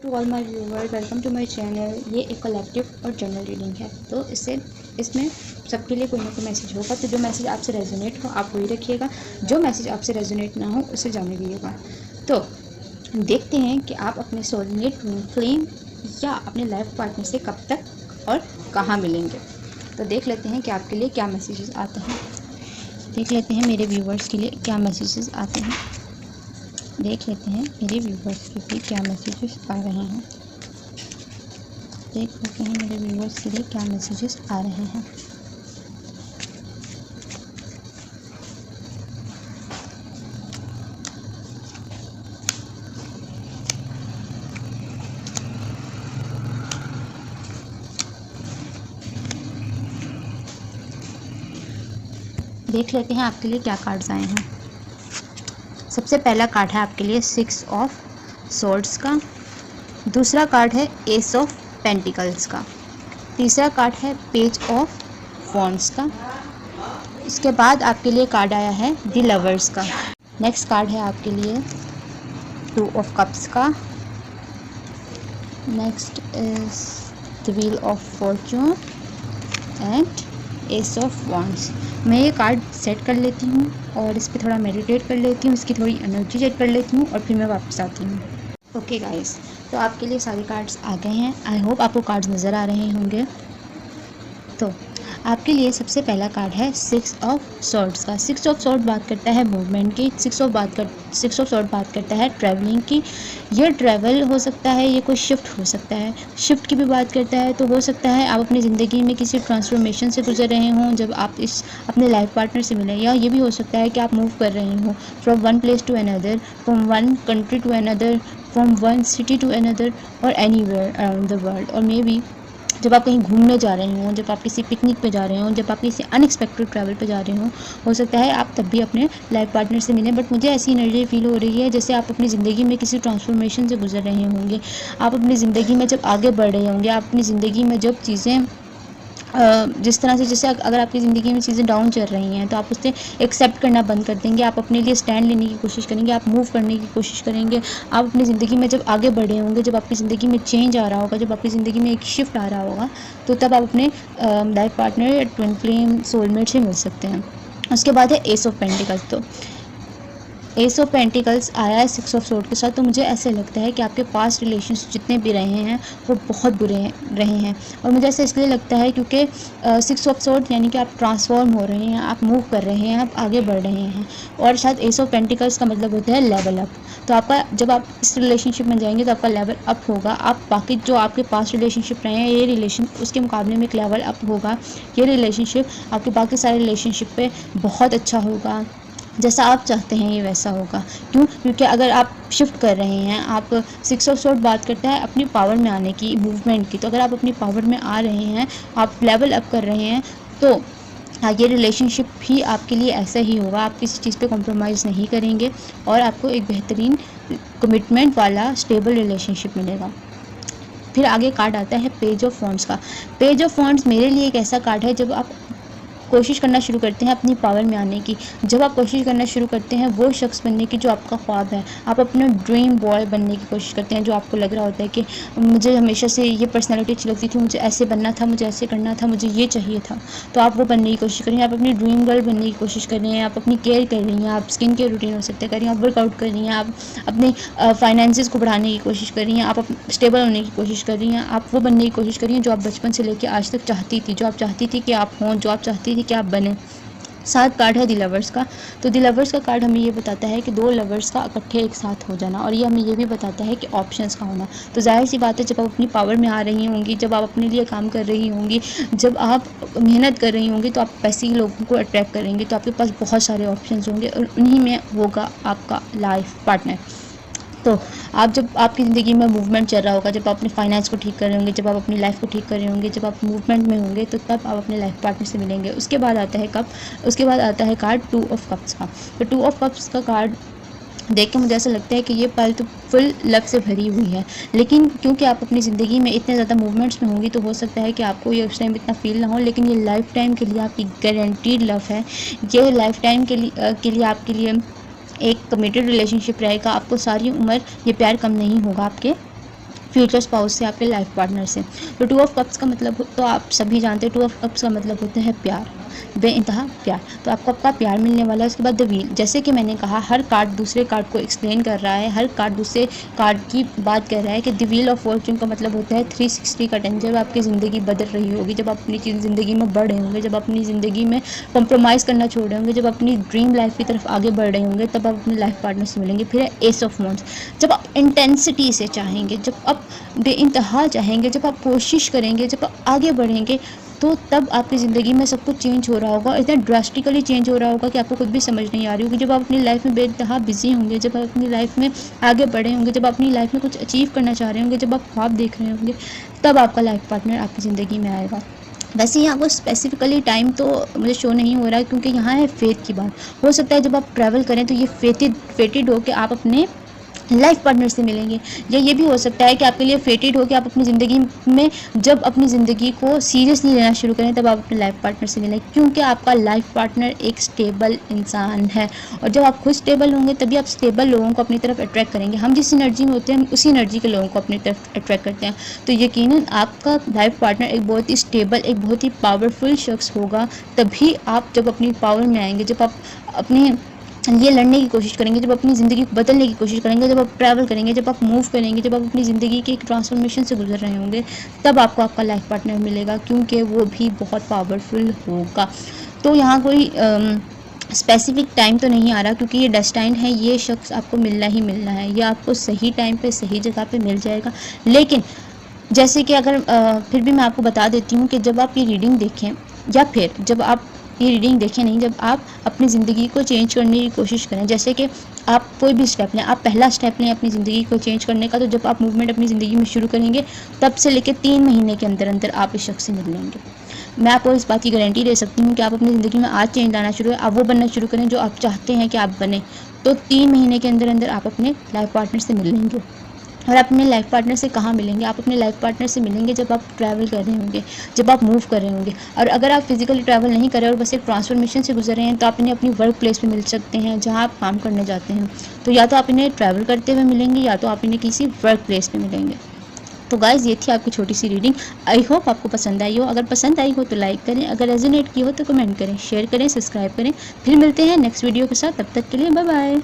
To all my viewer, welcome to my channel. ये एक collective और जनरल रीडिंग है, तो इसमें सबके लिए कोई ना कोई मैसेज होगा। तो जो मैसेज आपसे रेजोनेट हो आप वही रखिएगा, जो मैसेज आपसे रेजोनेट ना हो उसे जाने दीजिएगा। तो देखते हैं कि आप अपने सोलमेट, ट्विन फ्लेम या अपने लाइफ पार्टनर से कब तक और कहाँ मिलेंगे। तो देख लेते हैं कि आपके लिए क्या मैसेजेस आते हैं। देख लेते हैं मेरे व्यूवर्स के लिए क्या मैसेजेस आते हैं। देख लेते हैं मेरे व्यूवर्स के लिए क्या मैसेजेस आ रहे हैं। देख लेते हैं मेरे व्यूवर्स के लिए क्या मैसेजेस आ रहे हैं। देख लेते हैं आपके लिए क्या कार्ड्स आए हैं। सबसे पहला कार्ड है आपके लिए 6 ऑफ सॉर्ड्स का। दूसरा कार्ड है एस ऑफ पेंटिकल्स का। तीसरा कार्ड है पेज ऑफ वॉन्ड्स का। इसके बाद आपके लिए कार्ड आया है द लवर्स का। नेक्स्ट कार्ड है आपके लिए 2 ऑफ कप्स का। Next is the wheel of Fortune and S of wands. मैं ये कार्ड सेट कर लेती हूँ और इस पर थोड़ा मेडिटेट कर लेती हूँ, इसकी थोड़ी एनर्जी सेट कर लेती हूँ और फिर मैं वापस आती हूँ। ओके गाइस, तो आपके लिए सारे कार्ड्स आ गए हैं। आई होप आपको कार्ड्स नज़र आ रहे होंगे। तो आपके लिए सबसे पहला कार्ड है 6 ऑफ सॉर्ड्स का। 6 ऑफ सॉर्ड बात करता है मूवमेंट की। 6 ऑफ सॉर्ड बात करता है ट्रैवलिंग की। ये ट्रैवल हो सकता है, ये कोई शिफ्ट हो सकता है। शिफ्ट की भी बात करता है, तो हो सकता है आप अपनी ज़िंदगी में किसी ट्रांसफॉर्मेशन से गुजर रहे हों जब आप इस अपने लाइफ पार्टनर से मिलें, या ये भी हो सकता है कि आप मूव कर रहे हों from one place to another, from one country to another, from one city to another और एनीवेयर अराउंड द वर्ल्ड। और मे बी जब आप कहीं घूमने जा रहे हों, जब आप किसी पिकनिक पे जा रहे हों, जब आप किसी अनएक्सपेक्टेड ट्रैवल पे जा रहे हों, हो सकता है आप तब भी अपने लाइफ पार्टनर से मिलें। बट मुझे ऐसी एनर्जी फील हो रही है जैसे आप अपनी ज़िंदगी में किसी ट्रांसफॉर्मेशन से गुजर रहे होंगे। आप अपनी ज़िंदगी में जब आगे बढ़ रहे होंगे, आप अपनी ज़िंदगी में जब चीज़ें जिस तरह से, जैसे अगर आपकी ज़िंदगी में चीज़ें डाउन चल रही हैं तो आप उसे एक्सेप्ट करना बंद कर देंगे। आप अपने लिए स्टैंड लेने की कोशिश करेंगे, आप मूव करने की कोशिश करेंगे। आप अपनी ज़िंदगी में जब आगे बढ़े होंगे, जब आपकी ज़िंदगी में चेंज आ रहा होगा, जब आपकी ज़िंदगी में एक शिफ्ट आ रहा होगा, तो तब आप अपने लाइफ पार्टनर या ट्विन फ्लेम सोलमेट से मिल सकते हैं। उसके बाद है एस ऑफ पेंटिकल्स। तो एस ऑफ पेंटिकल्स आया है 6 ऑफ सॉर्ड के साथ। तो मुझे ऐसे लगता है कि आपके पास्ट रिलेशंस जितने भी रहे हैं वो बहुत बुरे रहे हैं। और मुझे ऐसा इसलिए लगता है क्योंकि 6 ऑफ सॉर्ड यानी कि आप ट्रांसफॉर्म हो रहे हैं, आप मूव कर रहे हैं, आप आगे बढ़ रहे हैं। और शायद एस ऑफ पेंटिकल्स का मतलब होता है लेवल अप। तो आपका जब आप इस रिलेशनशिप में जाएंगे तो आपका लेवल अप होगा। आप बाकी जो आपके पास्ट रिलेशनशिप रहे हैं, ये रिलेशन उसके मुकाबले में एक लेवल अप होगा। ये रिलेशनशिप आपके बाकी सारे रिलेशनशिप पे बहुत अच्छा होगा। जैसा आप चाहते हैं ये वैसा होगा। क्यों? क्योंकि अगर आप शिफ्ट कर रहे हैं, आप 6 ऑफ सॉर्ड बात करता है अपनी पावर में आने की, मूवमेंट की। तो अगर आप अपनी पावर में आ रहे हैं, आप लेवल अप कर रहे हैं, तो ये रिलेशनशिप भी आपके लिए ऐसा ही होगा। आप किसी चीज़ पे कॉम्प्रोमाइज़ नहीं करेंगे और आपको एक बेहतरीन कमिटमेंट वाला स्टेबल रिलेशनशिप मिलेगा। फिर आगे कार्ड आता है पेज ऑफ वॉन्ड्स का। पेज ऑफ वॉन्ड्स मेरे लिए एक ऐसा कार्ड है जब आप कोशिश करना शुरू करते हैं अपनी पावर में आने की, जब आप कोशिश करना शुरू करते हैं वो शख्स बनने की जो आपका ख्वाब है, आप अपना ड्रीम बॉय बनने की कोशिश करते हैं, जो आपको लग रहा होता है कि मुझे हमेशा से ये पर्सनालिटी अच्छी लगती थी, मुझे ऐसे बनना था, मुझे ऐसे करना था, मुझे ये चाहिए था। तो आप वो बनने की कोशिश करें, आप अपनी ड्रीम गर्ल बनने की कोशिश कर रहे हैं, आप अपनी केयर कर रही हैं, आप स्किन केयर रूटीन हो सकते कर रही हैं, आप वर्कआउट कर रही हैं, आप अपने फाइनेंसेस को बढ़ाने की कोशिश कर रही हैं, आप स्टेबल होने की कोशिश कर रही हैं, आप वो बनने की कोशिश कर रही हैं जो आप बचपन से लेकर आज तक चाहती थी, जो आप चाहती थी कि आप हों, जो आप चाहती थी कि आप बने। 7 कार्ड है द लवर्स का। तो द लवर्स का कार्ड हमें ये बताता है कि 2 लवर्स का इकट्ठे एक साथ हो जाना, और ये हमें ये भी बताता है कि ऑप्शंस का होना। तो जाहिर सी बात है, जब आप अपनी पावर में आ रही होंगी, जब आप अपने लिए काम कर रही होंगी, जब आप मेहनत कर रही होंगी, तो आप ऐसे ही लोगों को अट्रैक्ट करेंगे। तो आपके पास बहुत सारे ऑप्शंस होंगे और उन्हीं में होगा आपका लाइफ पार्टनर। तो आप जब आपकी ज़िंदगी में मूवमेंट चल रहा होगा, जब आप अपने फाइनेंस को ठीक कर रहे होंगे, जब आप अपनी लाइफ को ठीक कर रहे होंगे, जब आप मूवमेंट में होंगे, तो तब आप अपने लाइफ पार्टनर से मिलेंगे। उसके बाद आता है उसके बाद आता है कार्ड 2 ऑफ कप्स का। तो 2 ऑफ कप्स का कार्ड देख के मुझे ऐसा लगता है कि ये पल तो फुल लव से भरी हुई है। लेकिन क्योंकि आप अपनी ज़िंदगी में इतने ज़्यादा मूवमेंट्स में होंगी, तो हो सकता है कि आपको ये उस टाइम इतना फील ना हो, लेकिन ये लाइफ टाइम के लिए आपकी गारंटीड लव है। ये लाइफ टाइम के लिए आपके लिए एक कमिटेड रिलेशनशिप रहेगा। आपको सारी उम्र ये प्यार कम नहीं होगा आपके फ्यूचर स्पाउस से, आपके लाइफ पार्टनर से। तो 2 ऑफ कप्स का मतलब तो आप सभी जानते हैं, 2 ऑफ कप्स का मतलब होता है प्यार, बेइंतहा प्यार। तो आपको आपका प्यार मिलने वाला है। उसके बाद द व्हील, जैसे कि मैंने कहा, हर कार्ड दूसरे कार्ड को एक्सप्लेन कर रहा है, हर कार्ड दूसरे कार्ड की बात कर रहा है कि द व्हील ऑफ फॉर्चून का मतलब होता है 360 का टर्न। जब आपकी ज़िंदगी बदल रही होगी, जब आप अपनी ज़िंदगी में बढ़ रहे होंगे, जब अपनी ज़िंदगी में कॉम्प्रोमाइज़ करना छोड़ रहे होंगे, जब अपनी ड्रीम लाइफ की तरफ आगे बढ़ रहे होंगे, तब आप अपने लाइफ पार्टनर से मिलेंगे। फिर है एस ऑफ वांड्स, जब आप इंटेंसिटी से चाहेंगे, जब आप बेइंतहा चाहेंगे, जब आप कोशिश करेंगे, जब आप आगे बढ़ेंगे, तो तब आपकी ज़िंदगी में सब कुछ चेंज हो रहा होगा, इतना ड्रास्टिकली चेंज हो रहा होगा कि आपको खुद भी समझ नहीं आ रही होगी। जब आप अपनी लाइफ में बेइंतहा बिजी होंगे, जब आप अपनी लाइफ में आगे बढ़े होंगे, जब आप अपनी लाइफ में कुछ अचीव करना चाह रहे होंगे, जब आप ख्वाब देख रहे होंगे, तब आपका लाइफ पार्टनर आपकी ज़िंदगी में आएगा। वैसे यहाँ को स्पेसिफिकली टाइम तो मुझे शो नहीं हो रहा है, क्योंकि यहाँ है फेथ की बात। हो सकता है जब आप ट्रैवल करें तो ये फेटेड हो के आप अपने लाइफ पार्टनर से मिलेंगे, या ये भी हो सकता है कि आपके लिए फेटेड हो कि आप अपनी ज़िंदगी में जब अपनी ज़िंदगी को सीरियसली लेना शुरू करें, तब आप अपने लाइफ पार्टनर से मिलें, क्योंकि आपका लाइफ पार्टनर एक स्टेबल इंसान है। और जब आप खुद स्टेबल होंगे, तभी आप स्टेबल लोगों को अपनी तरफ अट्रैक्ट करेंगे। हम जिस एनर्जी में होते हैं, हम उसी एनर्जी के लोगों को अपनी तरफ अट्रैक्ट करते हैं। तो यकीनन आपका लाइफ पार्टनर एक बहुत ही स्टेबल, एक बहुत ही पावरफुल शख्स होगा। तभी आप जब अपनी पावर में आएंगे, जब आप अपनी ये लड़ने की कोशिश करेंगे, जब अपनी ज़िंदगी को बदलने की कोशिश करेंगे, जब आप ट्रैवल करेंगे, जब आप मूव करेंगे, जब आप अपनी ज़िंदगी के एक ट्रांसफॉर्मेशन से गुजर रहे होंगे, तब आपको आपका लाइफ पार्टनर मिलेगा, क्योंकि वो भी बहुत पावरफुल होगा। तो यहाँ कोई स्पेसिफिक टाइम तो नहीं आ रहा, क्योंकि ये डेस्टाइन है, ये शख्स आपको मिलना ही मिलना है, ये आपको सही टाइम पे सही जगह पे मिल जाएगा। लेकिन जैसे कि अगर फिर भी मैं आपको बता देती हूँ कि जब आप ये रीडिंग देखें, या फिर जब आप ये रीडिंग देखें नहीं, जब आप अपनी ज़िंदगी को चेंज करने की कोशिश करें, जैसे कि आप कोई भी स्टेप लें, आप पहला स्टेप लें अपनी ज़िंदगी को चेंज करने का, तो जब आप मूवमेंट अपनी ज़िंदगी में शुरू करेंगे, तब से लेकर 3 महीने के अंदर अंदर आप इस शख्स से मिल लेंगे। मैं आपको इस बात की गारंटी दे सकती हूँ कि आप अपनी ज़िंदगी में आज चेंज लाना शुरू करें, आप वो बनना शुरू करें जो आप चाहते हैं कि आप बने, तो 3 महीने के अंदर अंदर आप अपने लाइफ पार्टनर से मिल लेंगे। और अपने लाइफ पार्टनर से कहाँ मिलेंगे? आप अपने लाइफ पार्टनर से मिलेंगे जब आप ट्रैवल कर रहे होंगे, जब आप मूव कर रहे होंगे। और अगर आप फिजिकली ट्रैवल नहीं कर रहे और बस एक ट्रांसफॉर्मेशन से गुजर रहे हैं, तो आप इन्हें अपनी वर्क प्लेस पे मिल सकते हैं, जहाँ आप काम करने जाते हैं। तो या तो आप इन्हें ट्रैवल करते हुए मिलेंगे, या तो आप इन्हें किसी वर्क प्लेस पे मिलेंगे। तो गाइज़, ये थी आपकी छोटी सी रीडिंग। आई होप आपको पसंद आई हो। अगर पसंद आई हो तो लाइक करें, अगर रेजोनेट की हो तो कमेंट करें, शेयर करें, सब्सक्राइब करें। फिर मिलते हैं नेक्स्ट वीडियो के साथ। तब तक के लिए बाय बाय।